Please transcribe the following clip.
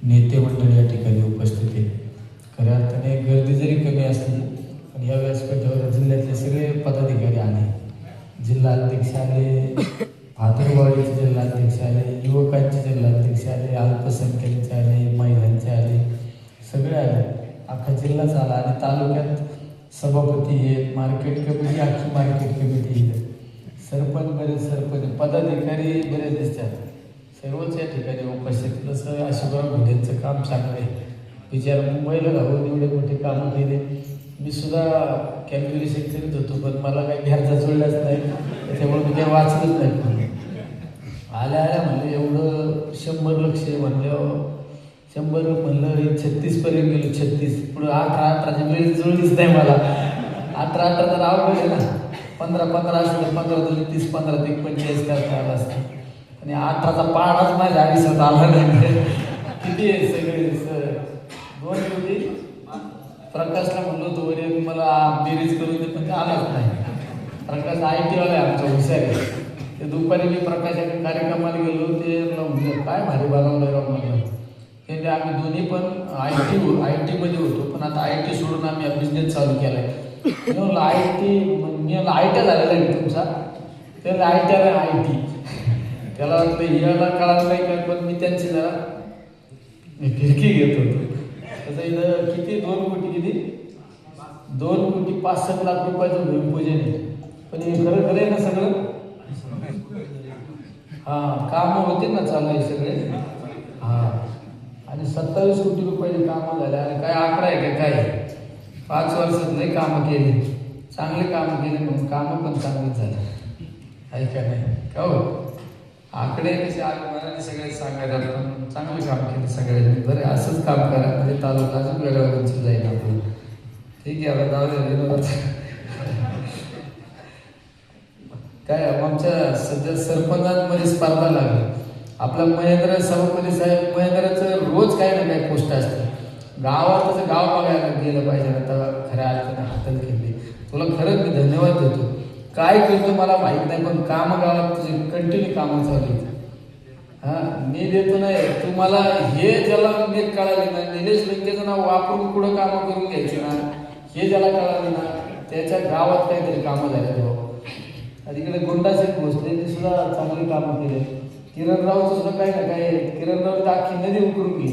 नेते मंडळी या ठिकाणी उपस्थित आहे. खऱ्या अर्थाने गर्दी जरी कमी असली पण या व्यासपीठावर जिल्ह्यातले सगळे पदाधिकारी आले. जिल्हा अध्यक्ष आले, भादरवाडीचे जिल्हाध्यक्ष आले, युवकांचे जिल्हाध्यक्ष आले, अल्पसंख्याकांचे आले, महिलांचे आले, सगळे आले. अख्खा जिल्हाच आला आणि तालुक्यात सभापती आहेत, मार्केट कमिटी, अख्खी मार्केट कमिटी आहे, सरपंच बरेच, सरपंच पदाधिकारी बरेच दिसतात. सर्वच या ठिकाणी उपस्थित. तसं आशिषराव घोडेंचं काम चांगलं आहे. विचार मुंबईला राहून एवढे मोठे कामं केले. मी सुद्धा कॅल्क्युलेशन करीत होतो पण मला काही घ्यायचा जुळलाच नाही, त्याच्यामुळे मी काही वाचलंच नाही. आल्या आल्या म्हणलं एवढं 100 लक्ष म्हणलं, 100 म्हणलं 36पर्यंत गेलो. 36 पुढं 18 वेळ जुळलीच नाही मला. 18 तर अवघड आहे ना. 15 असलं 15 दोन्ही 30, 15 ते 45 करता आला असतं आणि 18चा पाठाच माझ्या आयुष्यात आला नाही. किती आहे सगळे 2 कोटी. प्रकाशला म्हणलो होतो वरील मला बेरीज करून दे पण ते आलाच नाही. प्रकाश IT वाला आहे आमचा, हुशार आहे. ते दुपारी मी प्रकाशाकडे कार्यक्रमाला गेलो. ते म्हणलं काय भारी बनवलं राव म्हणलं. ते आम्ही दोन्ही पण IT मध्ये होतो पण आता IT सोडून आम्ही बिझनेस चालू केला आहे. मी म्हणलं IT झालेला आहे तुमचा. त्याला IT आला IT. त्याला वाटलं याला कळालं नाही काय पण मी त्यांची जरा फिरकी घेत होतो. त्याचं इथं किती 2 कोटी किती 2 कोटी 65 लाख रुपयाचं भूमिपूजन आहे. पण हे खरं खरं आहे ना सगळं. हां कामं होते ना चालू आहे सगळे. हां आणि 27 कोटी रुपयाची कामं झाले आणि काय आकडा आहे काय 5 वर्षात नाही कामं केली, चांगले कामं केले म्हणून कामं पण चांगलीच झाली आहे का नाही का हो. आकडे कसे आले सगळे सांगायला पण चांगले काम केले सगळ्यांनी. बरं असंच काम करा म्हणजे तालुका अजून वेगळ्या उंची जाईल आपलं. ठीक आहे आता जाऊ द्या. काय आमच्या सध्या सरपंचांमध्ये स्पर्धा लागली. आपला महेंद्र सभापती साहेब, महेंद्राचं रोज काही ना काही पोस्ट असते. गावात त्याचं गाव बघायला गेलं पाहिजे. आता खऱ्या अर्थाने हातात घेतली. तुला खरंच मी धन्यवाद देतो. काय करतो मला माहीत नाही पण कामं गावात तुझे कंटिन्यू कामं चालू आहेत. हां मी देतो नाही तुम्हाला हे ज्याला नीट कळाले ना, निलेश लंकेचं नाव वापरून पुढं कामं करून घ्यायची ना, हे ज्याला कळाले ना त्याच्या गावात काहीतरी कामं झाले भाऊ. तिकडे गुंडाशेठ भोसले ते सुद्धा चांगली कामं केले. किरणरावचं सुद्धा काही ना काय, किरणराव अख्खी नदी उकरून गेली.